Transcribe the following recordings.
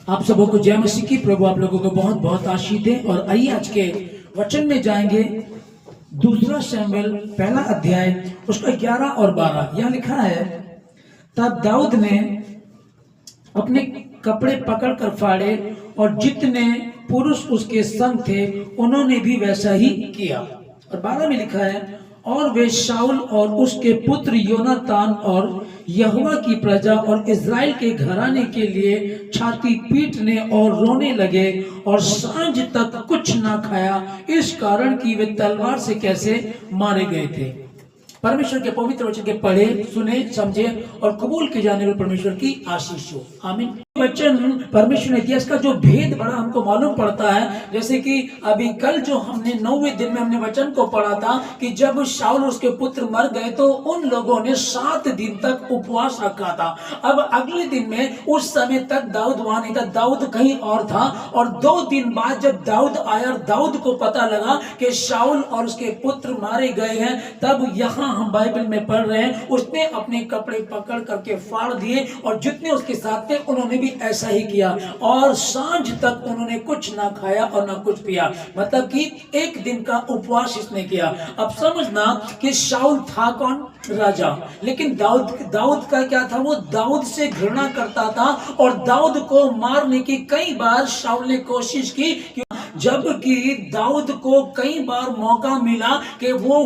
आप सबों को जय मसीह की। प्रभु आप लोगों को बहुत बहुत आशीष दे। और आइए आज के वचन में जाएंगे। दूसरा शमूएल पहला अध्याय उसका 11 और 12 यह लिखा है, तब दाऊद ने अपने कपड़े पकड़कर फाड़े और जितने पुरुष उसके संग थे उन्होंने भी वैसा ही किया। और 12 में लिखा है, और वे शाऊल और उसके पुत्र योनातान और यहोवा की प्रजा और इज़राइल के घराने के लिए छाती पीटने और रोने लगे और सांझ तक कुछ ना खाया, इस कारण कि वे तलवार से कैसे मारे गए थे। परमेश्वर के पवित्र वचन के पढ़े, सुने, समझे और कबूल किए जाने वाले परमेश्वर की आशीष हो। आमीन। वचन परमेश्वर ने दिया, इसका जो भेद बड़ा हमको मालूम पड़ता है। जैसे कि अभी कल जो हमने 9वें दिन में हमने वचन को पढ़ा था कि जब शाऊल और उसके पुत्र मर गए तो उन लोगों ने 7 दिन तक उपवास रखा था। अब अगले दिन में उस समय तक दाऊद वहां नहीं था, दाऊद कहीं और था। और 2 दिन बाद जब दाऊद आया, दाऊद को पता लगा कि शाऊल और उसके पुत्र मारे गए हैं, तब यहाँ हम बाइबल में पढ़ रहे हैं, उसने अपने कपड़े पकड़ करके फाड़ दिए और जितने उसके साथ थे उन्होंने भी ऐसा ही किया। और सांझ तक उन्होंने कुछ ना खाया और ना कुछ पिया, मतलब कि 1 दिन का उपवास इसने किया। अब समझना कि शाऊल था कौन? राजा। लेकिन दाऊद का क्या था? वो दाऊद से घृणा करता था और दाऊद को मारने की कई बार शाऊल ने कोशिश की, जबकि दाऊद को कई बार मौका मिला कि वो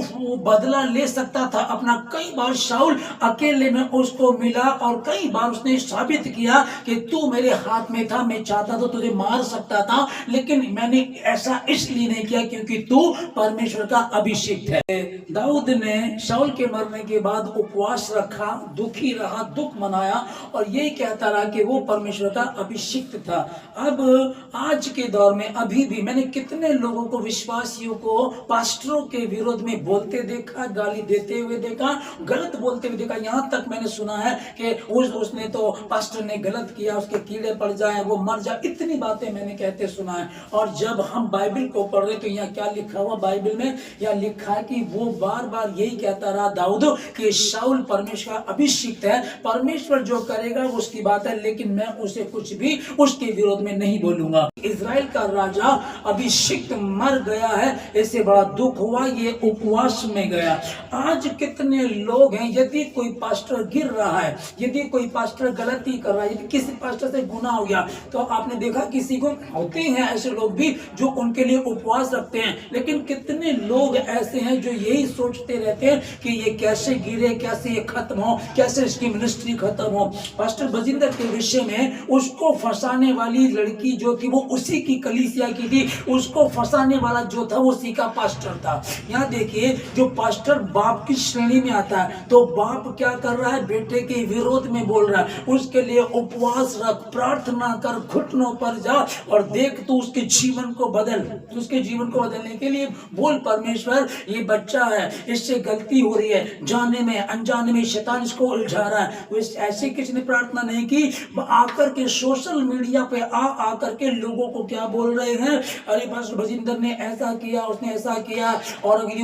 बदला ले सकता था अपना। कई बार शाऊल अकेले में उसको मिला और कई बार उसने साबित किया कि तू मेरे हाथ में था, मैं चाहता तो तुझे मार सकता था, लेकिन मैंने ऐसा इसलिए नहीं किया क्योंकि तू परमेश्वर का अभिषिक्त है। दाऊद ने शाऊल के मरने के बाद उपवास रखा, दुखी रहा, दुख मनाया और यही कहता रहा कि वो परमेश्वर का अभिषिक्त था। अब आज के दौर में अभी भी मैंने कितने लोगों को, विश्वासियों को पास्टरों के विरोध में बोलते देखा, गाली देते हुए देखा, गलत बोलते हुए देखा। यहाँ तक मैंने सुना है कि उसने तो, पास्टर ने गलत किया, उसके कीड़े पड़ जाए, वो मर जाए, इतनी बातें मैंने कहते सुना है। और जब हम बाइबल को पढ़ रहे तो यहाँ क्या लिखा हुआ बाइबल में? यह लिखा है कि वो बार बार यही कहता रहा दाऊद कि शाऊल परमेश्वर का अभिषिक्त है, परमेश्वर जो करेगा वो उसकी बात है, लेकिन मैं उसे कुछ भी उसके विरोध में नहीं बोलूंगा। इज़राइल का राजा अभिषिक्त मर गया है, इससे बड़ा दुख हुआ, ये उपवास में गया। आज कितने लोग हैं, यदि कोई पास्टर गिर रहा है, यदि कोई पास्टर गलती कर रहा है, यदि किसी पास्टर से गुनाह हो गया, तो आपने देखा किसी को, होते हैं ऐसे लोग भी जो उनके लिए उपवास रखते हैं। लेकिन कितने लोग ऐसे हैं जो यही सोचते रहते हैं कि ये कैसे गिरे, कैसे ये खत्म हो, कैसे इसकी मिनिस्ट्री खत्म हो। पास्टर बजिंदर के विषय में उसको फंसाने वाली लड़की जो थी वो उसी की कलीसिया की थी, उसको फंसाने वाला जो था वो उसी का पास्टर था। यहाँ देखिए, जो पास्टर बाप की श्रेणी में आता है तो बाप क्या कर रहा है? बेटे के विरोध में बोल रहा है, उसके लिए उपवास रख, प्रार्थना कर, घुटनों पर जा और देख तू उसके जीवन को बदल। उसके जीवन को बदलने के लिए बोल, परमेश्वर ये बच्चा है, इससे गलती हो रही है, जाने में अनजाने में शैतान इसको उलझा रहा है। ऐसे किसी ने प्रार्थना नहीं की, आकर के सोशल मीडिया पे आकर के लोगों को क्या बोल रहे हैं? अरे पास्टर बजिंदर ने ऐसा किया, उसने ऐसा किया, और अगर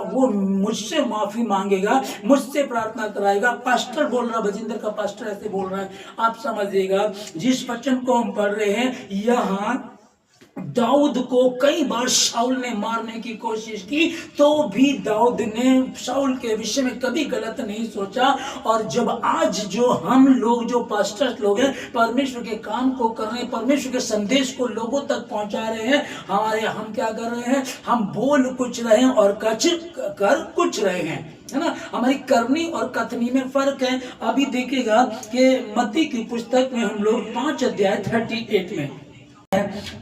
वो मुझसे माफी मांगेगा, मुझसे प्रार्थना कराएगा। पास्टर बोल रहा, बजिंदर का पास्टर ऐसे बोल रहा है। आप समझिएगा, जिस वचन को हम पढ़ रहे हैं, यहाँ दाऊद को कई बार शाऊल ने मारने की कोशिश की, तो भी दाऊद ने शाऊल के विषय में कभी गलत नहीं सोचा। और जब आज जो हम लोग, जो पास्टर्स लोग हैं, परमेश्वर के काम को कर रहे हैं, परमेश्वर के संदेश को लोगों तक पहुंचा रहे हैं, हम क्या कर रहे हैं? हम बोल कुछ रहे हैं और कर कुछ रहे हैं, है ना। हमारी करनी और कथनी में फर्क है। अभी देखिएगा कि मत्ती की पुस्तक में हम लोग 5 अध्याय 38 में,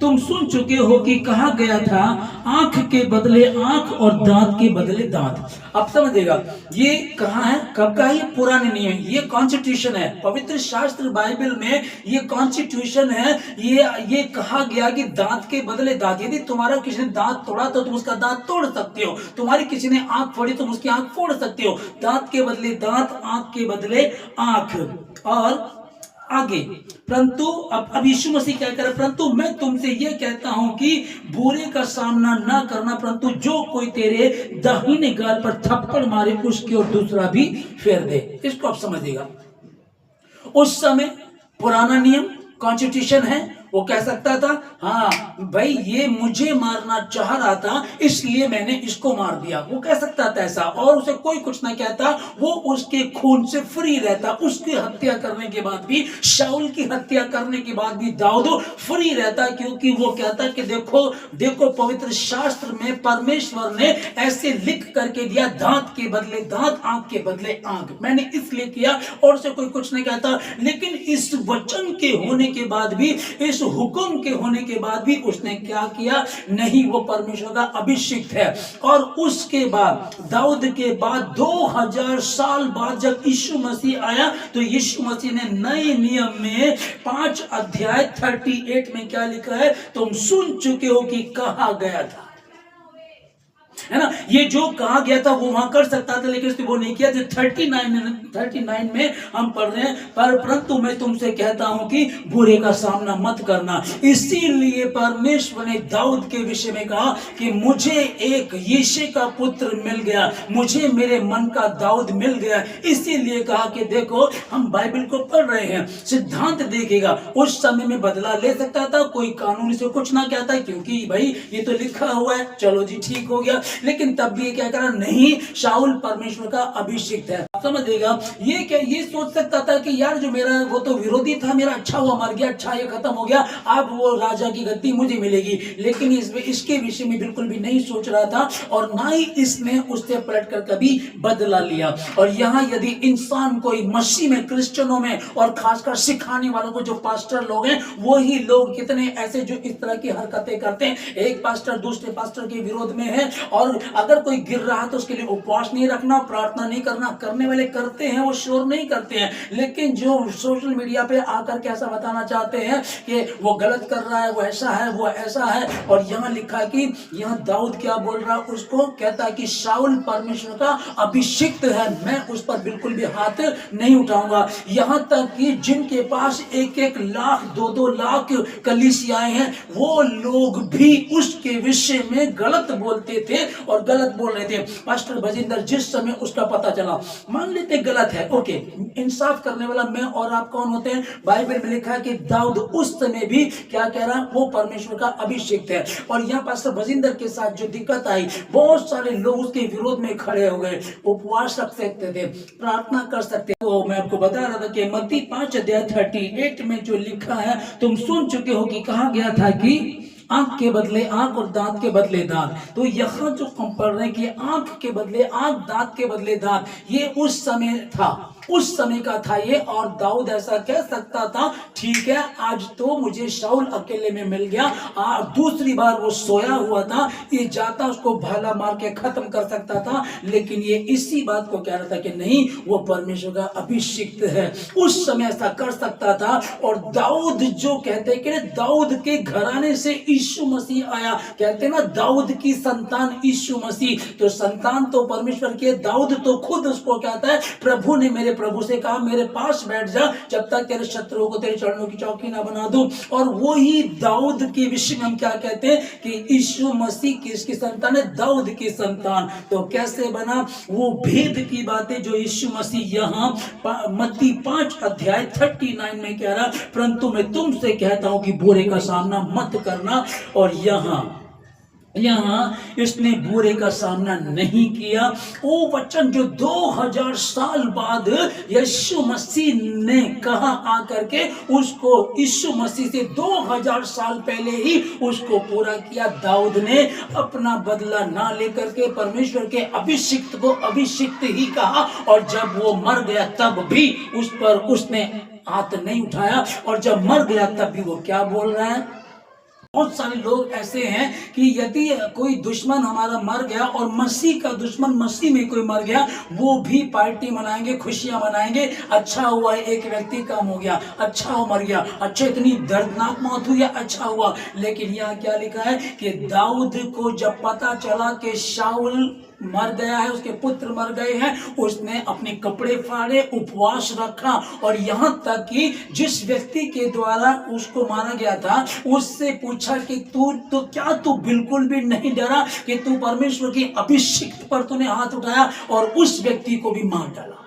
तुम सुन चुके हो कि कहा गया था, आंख के बदले आंख और दांत के बदले दांत। अब समझिएगा, ये कहाँ है, कब का? ये पुराने नियम, ये कॉन्स्टिट्यूशन है, पवित्र शास्त्र बाइबल में ये कॉन्स्टिट्यूशन है। ये कहा गया कि दांत के बदले दांत। यदि तुम्हारा किसी ने दांत तोड़ा तो तुम उसका दांत तोड़ सकते हो, तुम्हारी किसी ने आंख फोड़ी तुम उसकी आंख फोड़ सकते हो। दांत के बदले दांत, आंख के बदले आंख। और आगे, परंतु अब यीशु मसीह क्या कह रहा है? परंतु मैं तुमसे यह कहता हूं कि बुरे का सामना ना करना, परंतु जो कोई तेरे दाहिने गाल पर थप्पड़ मारे उसकी ओर दूसरा भी फेर दे। इसको आप समझिएगा। उस समय पुराना नियम, कॉन्स्टिट्यूशन है, वो कह सकता था हाँ भाई ये मुझे मारना चाह रहा था इसलिए मैंने इसको मार दिया, वो कह सकता था ऐसा, और उसे कोई कुछ ना कहता, वो उसके खून से फ्री रहता। उसकी हत्या करने के बाद भी, शाऊल की हत्या करने के बाद भी दाऊद फ्री रहता, क्योंकि वो कहता कि देखो देखो पवित्र शास्त्र में परमेश्वर ने ऐसे लिख करके दिया, दांत के बदले दांत, आंख के बदले आंख, मैंने इसलिए किया, और उसे कोई कुछ नहीं कहता। लेकिन इस वचन के होने के बाद भी, इस हुक्म के होने के बाद भी उसने क्या किया? नहीं, वो परमेश्वर का अभिषिक्त है। और उसके बाद दाऊद के बाद 2000 साल बाद जब यीशु मसीह आया, तो यीशु मसीह ने नए नियम में 5 अध्याय 38 में क्या लिखा है? तुम सुन चुके हो कि कहा गया था, है ना, ये जो कहा गया था वो वहां कर सकता था, लेकिन उसने वो नहीं किया। जो 39 में हम पढ़ रहे हैं, परंतु मैं तुमसे कहता हूं कि बुरे का सामना मत करना। इसीलिए परमेश्वर ने दाऊद के विषय में कहा कि मुझे एक यिशै का पुत्र मिल गया, मुझे मेरे मन का दाऊद मिल गया। इसीलिए कहा कि देखो हम बाइबल को पढ़ रहे हैं, सिद्धांत देखेगा। उस समय में बदला ले सकता था, कोई कानूनी से कुछ ना कहता, क्योंकि भाई ये तो लिखा हुआ है, चलो जी ठीक हो गया। लेकिन तब भी क्या करा? नहीं, शाऊल परमेश्वर का अभिषिक्त है। समझिएगा, ये क्या ये सोच सकता था कि यार जो मेरा वो तो विरोधी था, मेरा अच्छा हुआ मर गया, अच्छा ये खत्म हो गया, अब वो राजा की गद्दी मुझे मिलेगी। लेकिन इसके विषय में बिल्कुल भी नहीं सोच रहा था, और ना ही इसने उससे पलटकर कभी बदला लिया। और यहाँ यदि इंसान कोई मसीह में, क्रिश्चियनों में, और खासकर सिखाने वालों को, जो पास्टर लोग हैं, वो ही लोग कितने ऐसे जो इस तरह की हरकतें करते हैं। एक पास्टर दूसरे पास्टर के विरोध में है, और अगर कोई गिर रहा तो उसके लिए उपवास नहीं रखना, प्रार्थना नहीं करना। करने वाले करते हैं, वो शोर नहीं करते हैं, लेकिन जो सोशल मीडिया पे आकर के ऐसा बताना चाहते हैं कि वो गलत कर रहा है, वो ऐसा है, वो ऐसा है। और यहाँ लिखा है कि यहाँ दाऊद क्या बोल रहा है, उसको कहता है कि शाऊल परमेश्वर का अभिषिक्त है, मैं उस पर बिल्कुल भी हाथ नहीं उठाऊंगा। यहाँ तक कि जिनके पास 1-1 लाख 2-2 लाख कलीसियाएं हैं, वो लोग भी उसके विषय में गलत बोलते थे और गलत बोल रहे थे। पास्टर भजिंदर जिस समय उसका पता चला, मान लेते गलत है, ओके, इंसाफ करने वाला मैं और आप कौन होते हैं? बाइबल में लिखा है कि दाऊद उस समय भी क्या कह रहा? वो परमेश्वर का अभिषिक्त है। और यहाँ पास्टर भजिंदर के साथ जो दिक्कत आई, बहुत सारे लोग उसके विरोध में खड़े हो गए, उपवास रख सकते थे, प्रार्थना कर सकते थे। तो मैं आपको बता रहा था कि मत्ती 5 अध्याय 38 में जो लिखा है, तुम सुन चुके हो कि कहा गया था कि आंख के बदले आंख और दांत के बदले दांत। तो यहाँ जो हम पढ़ रहे हैं कि आंख के बदले आंख, दांत के बदले दांत, ये उस समय था, उस समय का था ये। और दाऊद ऐसा कह सकता था, ठीक है आज तो मुझे शाऊल अकेले में मिल गया, दूसरी बार वो सोया हुआ था, ये जाता उसको भाला मार के खत्म कर सकता था। लेकिन ये इसी बात को कह रहा था कि नहीं, वो परमेश्वर का अभिषिक्त है, उस समय ऐसा कर सकता था। और दाऊद जो कहते कि दाऊद के घराने से यीशु मसीह आया, कहते ना दाऊद की संतान यीशु मसीह, तो संतान तो परमेश्वर की, दाऊद तो खुद उसको कहता है, प्रभु ने मेरे प्रभु से कहा मेरे पास बैठ जा जब तक तेरे शत्रुओं को तेरे चरणों की चौकी ना बना दूं। और वो ही दाऊद के विषय में हम क्या कहते हैं कि यीशु मसीह किसकी संतान है? दाऊद की संतान। तो कैसे बना? वो भेद की बातें जो यीशु मसीह यहाँ मत्ती 5 अध्याय 39 में कह रहा, परंतु मैं तुमसे कहता हूं कि बुरे का सामना मत करना। और यहाँ इसने बुरे का सामना नहीं किया। वो वचन जो 2000 साल बाद यीशु मसीह ने कहा आकर के, उसको यीशु मसीह से 2000 साल पहले ही उसको पूरा किया। दाऊद ने अपना बदला ना लेकर के परमेश्वर के अभिषिक्त को अभिषिक्त ही कहा, और जब वो मर गया तब भी उस पर उसने हाथ नहीं उठाया। और जब मर गया तब भी वो क्या बोल रहा है? बहुत सारे लोग ऐसे हैं कि यदि कोई दुश्मन हमारा मर गया और मसीह का दुश्मन मसीह में कोई मर गया, वो भी पार्टी मनाएंगे, खुशियां मनाएंगे, अच्छा हुआ एक व्यक्ति कम हो गया, अच्छा हो मर गया, अच्छा इतनी दर्दनाक मौत हुई, अच्छा हुआ। लेकिन यहाँ क्या लिखा है कि दाऊद को जब पता चला कि शाऊल मर गया है, उसके पुत्र मर गए हैं, उसने अपने कपड़े फाड़े, उपवास रखा। और यहाँ तक कि जिस व्यक्ति के द्वारा उसको मारा गया था, उससे पूछा कि तू बिल्कुल भी नहीं डरा कि तू परमेश्वर की अभिषिक्त पर तूने हाथ उठाया, और उस व्यक्ति को भी मार डाला।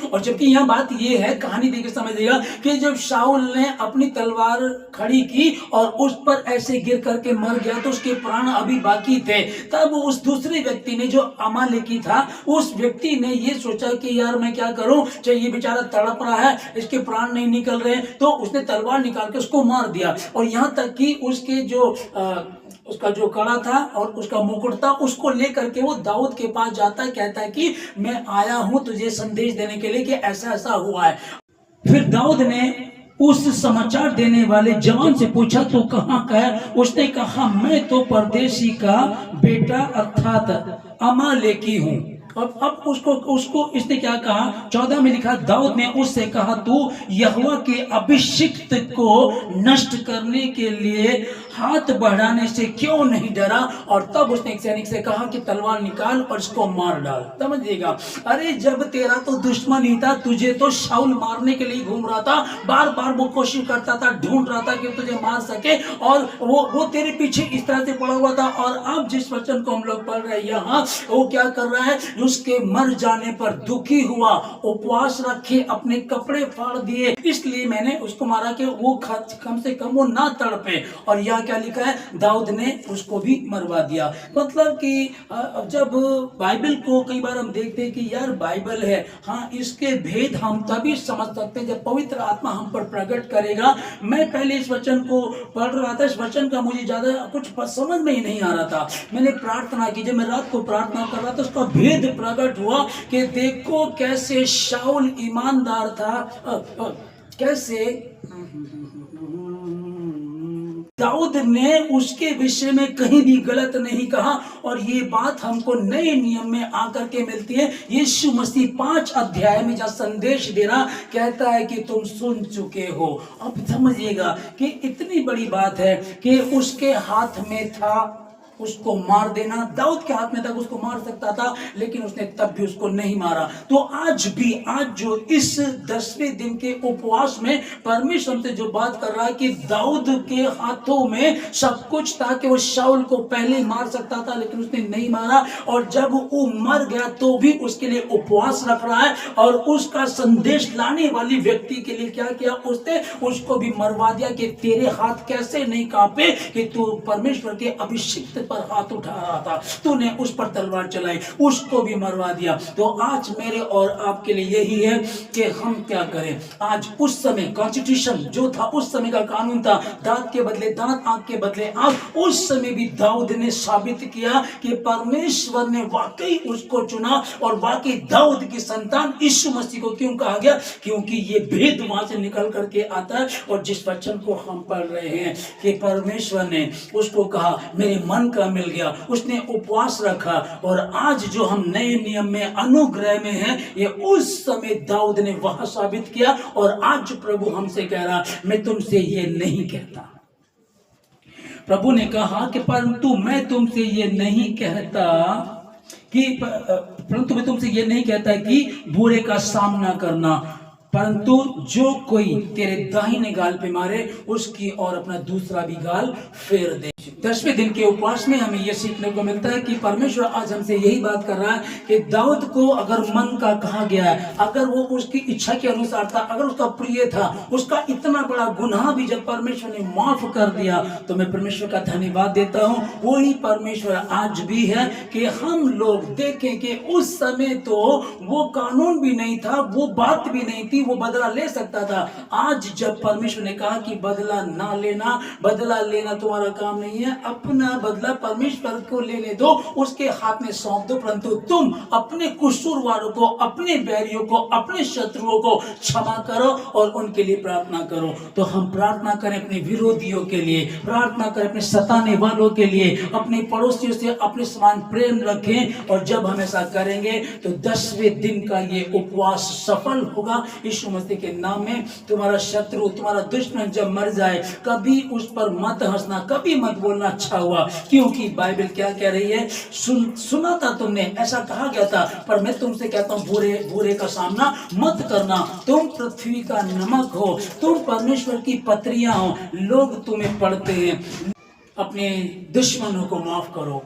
और जबकि यहाँ बात ये है, कहानी देखकर समझिएगा कि जब शाऊल ने अपनी तलवार खड़ी की और उस पर ऐसे गिर करके मर गया तो उसके प्राण अभी बाकी थे। तब उस दूसरे व्यक्ति ने, जो अमालेकी था, उस व्यक्ति ने ये सोचा कि यार मैं क्या करूं, चाहे ये बेचारा तड़प रहा है, इसके प्राण नहीं निकल रहे, तो उसने तलवार निकाल के उसको मार दिया। और यहाँ तक कि उसके जो उसका जो कड़ा था और उसका मुकुट था, उसको लेकर के वो दाऊद के पास जाता है, कहता है कि मैं आया हूं तुझे संदेश देने के लिए कि ऐसा ऐसा हुआ है। फिर दाऊद ने उस समाचार देने वाले जवान से पूछा, तो कहाँ का है? उसने कहा, मैं तो परदेशी का बेटा अर्थात अमालेकी हूं। अब उसको इसने क्या कहा? 14 में लिखा, दाऊद ने उससे कहा, तू यहोवा के अभिषिक्त को नष्ट करने के लिए हाथ बढ़ाने से क्यों नहीं डरा? और तब उसने एक सैनिक से कहा कि तलवार निकाल और इसको मार डाल। समझिएगा, अरे जब तेरा तो दुश्मन ही था, तुझे तो शाऊल मारने के लिए घूम रहा था, बार बार वो कोशिश करता था, ढूंढ रहा था कि तुझे मार सके, और वो तेरे पीछे इस तरह से पड़ा हुआ था। और अब जिस वचन को हम लोग पढ़ रहे हैं यहाँ, वो क्या कर रहा है? उसके मर जाने पर दुखी हुआ, उपवास रखे, अपने कपड़े फाड़ दिए, इसलिए मैंने उसको मारा कि वो कम से कम वो ना तड़पे। और यहाँ क्या लिखा है? दाऊद ने उसको भी मरवा दिया। मतलब कि जब बाइबल को कई बार हम देखते हैं कि यार बाइबल है, हाँ, इसके भेद हम तभी समझ सकते हैं जब पवित्र आत्मा हम पर प्रकट करेगा। मैं पहले इस वचन को पढ़ रहा था, इस वचन का मुझे ज्यादा कुछ समझ में ही नहीं आ रहा था। मैंने प्रार्थना की, जब मैं रात को प्रार्थना कर रहा था, उसका भेद प्रकट हुआ कि देखो कैसे शाऊल ईमानदार था, कैसे दाऊद ने उसके विषय में कहीं भी गलत नहीं कहा। और ये बात हमको नए नियम में आकर के मिलती है। यीशु मसीह 5 अध्याय में जब संदेश दे रहा, कहता है कि तुम सुन चुके हो। अब समझिएगा कि इतनी बड़ी बात है कि उसके हाथ में था उसको मार देना, दाऊद के हाथ में तक उसको मार सकता था, लेकिन उसने तब भी उसको नहीं मारा। तो आज भी, आज जो इस 10वें दिन के उपवास में परमेश्वर हमसे जो बात कर रहा है कि दाऊद के हाथों में सब कुछ था कि वो शाऊल को पहले मार सकता था, लेकिन उसने नहीं मारा। और जब वो मर गया तो भी उसके लिए उपवास रख रहा है, और उसका संदेश लाने वाली व्यक्ति के लिए क्या किया? उसने उसको भी मरवा दिया कि तेरे हाथ कैसे नहीं कांपे कि तू परमेश्वर के अभिषिक्त पर हाथ उठा रहा था, तूने उस पर तलवार चलाई, उसको भी मरवा दिया। तो आज मेरे और आपके लिए यही है कि हम क्या करें। आज उस समय कॉन्स्टिट्यूशन जो था, उस समय का कानून था, दांत के बदले दांत, आंख के बदले आंख। उस समय भी दाऊद ने साबित किया कि परमेश्वर ने वाकई उसको चुना, और वाकई दाऊद की संतान यीशु मसीह को क्यों कहा गया? क्योंकि ये भेद वहां से निकल करके आता है। और जिस वचन को हम पढ़ रहे हैं कि परमेश्वर ने उसको कहा, मेरे मन का मिल गया, उसने उपवास रखा। और आज जो हम नए नियम में अनुग्रह में हैं, ये उस समय दाऊद ने वहां साबित किया। और आज प्रभु हमसे कह रहा, मैं तुमसे ये नहीं कहता। प्रभु ने कहा कि परंतु मैं तुमसे ये नहीं कहता कि बुरे का सामना करना, परंतु जो कोई तेरे दाहिने गाल पे मारे उसकी और अपना दूसरा भी गाल फेर दे। 10वें दिन के उपवास में हमें यह सीखने को मिलता है कि परमेश्वर आज हमसे यही बात कर रहा है कि दाऊद को अगर मन का कहा गया है, अगर वो उसकी इच्छा के अनुसार था, अगर उसका प्रिय था, उसका इतना बड़ा गुनाह भी जब परमेश्वर ने माफ कर दिया, तो मैं परमेश्वर का धन्यवाद देता हूँ। वही परमेश्वर आज भी है कि हम लोग देखें कि उस समय तो वो कानून भी नहीं था, वो बात भी नहीं थी, वो बदला ले सकता था। आज जब परमेश्वर ने कहा कि बदला ना लेना, बदला लेना तुम्हारा काम नहीं है, अपना बदला परमेश्वर को लेने दो, उसके हाथ में सौंप दो, परंतु तुम अपने कसूरवारों को, अपने बैरियों को, अपने शत्रुओं को क्षमा करो और उनके लिए प्रार्थना करो। तो हम प्रार्थना करें अपने विरोधियों के लिए, प्रार्थना करें अपने सताने वालों के लिए, अपने पड़ोसियों से अपने समान प्रेम रखें। और जब हम ऐसा करेंगे तो 10वें दिन का ये उपवास सफल होगा यीशु मसीह के नाम में। तुम्हारा शत्रु, तुम्हारा दुश्मन जब मर जाए, कभी उस पर मत हंसना, कभी मत बोलना अच्छा हुआ, क्योंकि बाइबल क्या कह रही है? सुना था तुमने, ऐसा कहा गया था, पर मैं तुमसे कहता हूं बुरे का सामना मत करना। तुम पृथ्वी का नमक हो, तुम परमेश्वर की पत्रियां हो, लोग तुम्हें पढ़ते हैं। अपने दुश्मनों को माफ करो,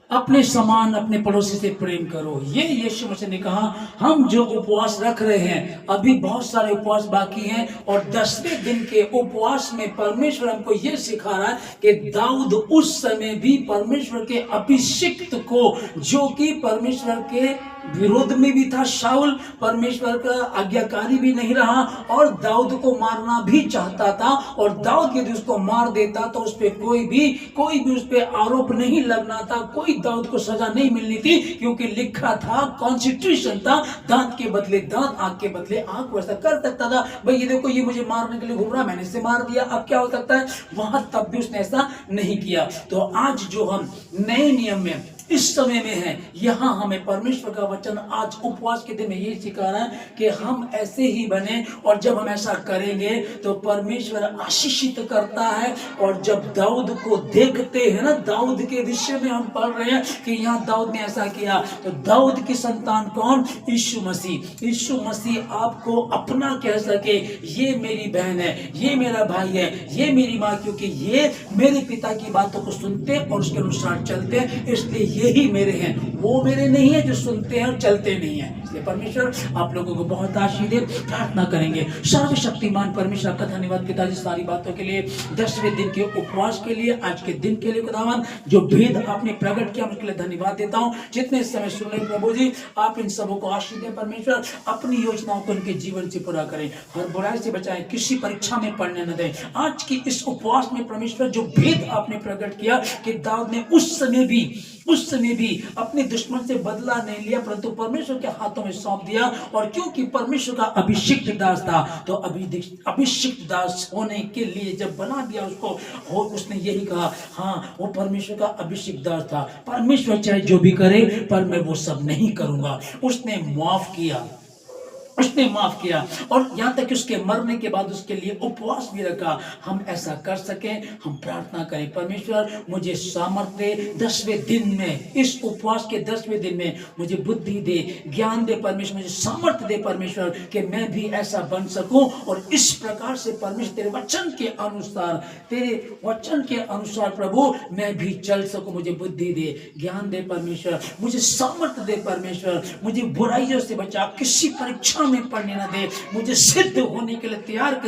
अपने समान अपने पड़ोसी से प्रेम करो। ये यीशु मसीह ने कहा। हम जो उपवास रख रहे हैं, अभी बहुत सारे उपवास बाकी हैं, और 10वें दिन के उपवास में परमेश्वर हमको ये सिखा रहा है कि दाऊद उस समय भी परमेश्वर के अभिषिक्त को, जो कि परमेश्वर के विरोध में भी था, शाऊल परमेश्वर का आज्ञाकारी भी नहीं रहा और दाऊद को मारना भी चाहता था, और दाऊद यदि उसको मार देता तो उस पर कोई भी उस पर आरोप नहीं लगना था, कोई दाऊद को सजा नहीं मिलनी थी, क्योंकि लिखा था, कॉन्स्टिट्यूशन था, दांत के बदले दांत, आंख के बदले आंख। वैसा कर सकता था, भाई ये देखो ये मुझे मारने के लिए घूम रहा, मैंने इसे मार दिया, अब क्या हो सकता है, वहां तब भी उसने ऐसा नहीं किया। तो आज जो हम नए नियम में इस समय में है, यहां हमें परमेश्वर का वचन आज उपवास के दिन में यही सिखा रहा है कि हम ऐसे ही बने, और जब हम ऐसा करेंगे तो परमेश्वर आशीषित करता है। और जब दाऊद को देखते हैं ना, दाऊद के विषय में हम पढ़ रहे हैं कि यहाँ दाऊद ने ऐसा किया, तो दाऊद की संतान कौन, यीशु मसीह। यीशु मसीह आपको अपना कह सके, ये मेरी बहन है, ये मेरा भाई है, ये मेरी माँ, क्योंकि ये मेरे पिता की बातों को सुनते और उसके अनुसार चलते, इसलिए यही मेरे हैं, वो मेरे नहीं है जो सुनते हैं और चलते नहीं है। इसलिए परमेश्वर आप लोगों को बहुत आशीष दे। प्रार्थना करेंगे। सर्वशक्तिमान परमेश्वर आपका धन्यवाद पिताजी सारी बातों के लिए, 10वें दिन के उपवास के लिए, आज के दिन के लिए खुदावन, जो भेद आपने प्रकट किया उसके लिए धन्यवाद देता हूँ। जितने समय सुन रहे प्रभु जी, आप इन सबों को आशीष दें परमेश्वर, अपनी योजनाओं को उनके जीवन से पूरा करें, हर बुराई से बचाएं, किसी परीक्षा में पढ़ने न दें। आज की इस उपवास में परमेश्वर जो भेद आपने प्रकट किया कि दाऊद ने उस समय भी अपने दुश्मन से बदला नहीं लिया, परंतु परमेश्वर के हाथों में सौंप दिया, और क्योंकि परमेश्वर का अभिषिक्त दास था, तो अभिषिक्त दास होने के लिए जब बना दिया उसको, उसने यही कहा, हाँ वो परमेश्वर का अभिषिक्त दास था, परमेश्वर चाहे जो भी करे पर मैं वो सब नहीं करूंगा। उसने माफ किया, और यहां तक कि उसके मरने के बाद उसके लिए उपवास भी रखा। हम ऐसा कर सकें, हम प्रार्थना करें, परमेश्वर मुझे सामर्थ्य दे, 10वें दिन में, इस उपवास के 10वें दिन में मुझे बुद्धि दे, ज्ञान दे परमेश्वर, मुझे सामर्थ्य दे परमेश्वर, कि मैं भी ऐसा बन सकूं, और इस प्रकार से परमेश्वर तेरे वचन के अनुसार प्रभु मैं भी चल सकूं। मुझे बुद्धि दे, ज्ञान दे परमेश्वर, मुझे सामर्थ्य दे परमेश्वर, मुझे बुराइयों से बचा, किसी परीक्षा में पढ़ने ना दे, मुझे सिद्ध होने के लिए,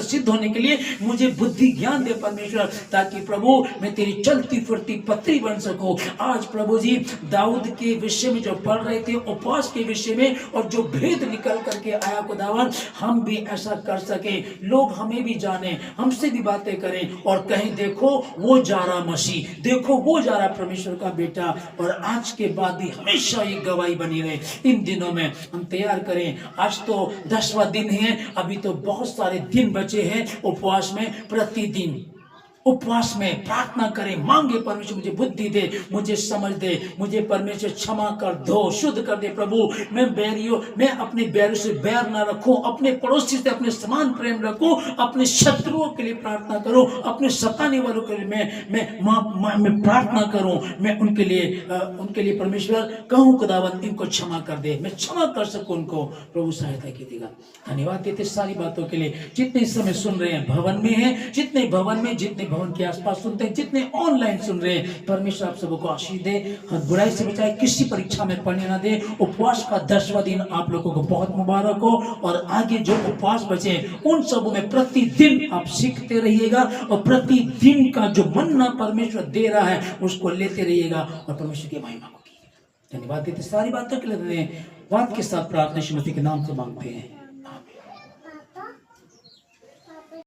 सिद्ध होने के लिए मुझे बुद्धि ज्ञान दे परमेश्वर, ताकि प्रभु मैं तेरी चलती फिरती पत्री बन सकूं। आज प्रभु जी दाऊद के विषय में जो पढ़ रहे थे, उपवास के विषय में, और जो भेद निकल करके आया खुदावन, हम भी ऐसा कर सके, लोग हमें भी जाने, हमसे भी बातें करें और कहें देखो वो जा रहा मसीह, देखो वो जा रहा परमेश्वर का बेटा, और आज के बाद भी हमेशा ये गवाही बनी रहे। इन दिनों में हम तैयार करें। आज तो 10वां दिन है, अभी तो बहुत सारे दिन बचे हैं उपवास में। प्रतिदिन उपवास में प्रार्थना करें, मांगे परमेश्वर मुझे बुद्धि दे, मुझे समझ दे, मुझे परमेश्वर क्षमा कर दो, शुद्ध कर दे प्रभु। मैं अपने बैरों से बैर ना रखूं, अपने पड़ोसी से अपने समान प्रेम रखूं, अपने शत्रुओं के लिए प्रार्थना करूं, अपने सताने वालों के लिए मैं प्रार्थना करूं, मैं उनके लिए परमेश्वर कहूं खुदावन इनको क्षमा कर दे, मैं क्षमा कर सकूं उनको। प्रभु सहायता कीजिएगा। धन्यवाद देते सारी बातों के लिए। जितने इस समय सुन रहे हैं, भवन में हैं, जितने भवन के आसपास सुनते हैं, जितने ऑनलाइन सुन रहे हैं, परमेश्वर आप सबको आशीष दे, हर बुराई से बचाए, किसी परीक्षा में पढ़ने ना दे। उपवास का 10वां दिन आप लोगों को बहुत मुबारक हो, और आगे जो उपवास बचे उन सबों में प्रतिदिन आप सीखते रहिएगा, और प्रतिदिन का जो मन्ना परमेश्वर दे रहा है उसको लेते रहिएगा, और परमेश्वर की महिमा होगी। धन्यवाद देते सारी बातों के लिए, वाद के साथ प्रार्थना यीशु मसीह के नाम से मांगते हैं।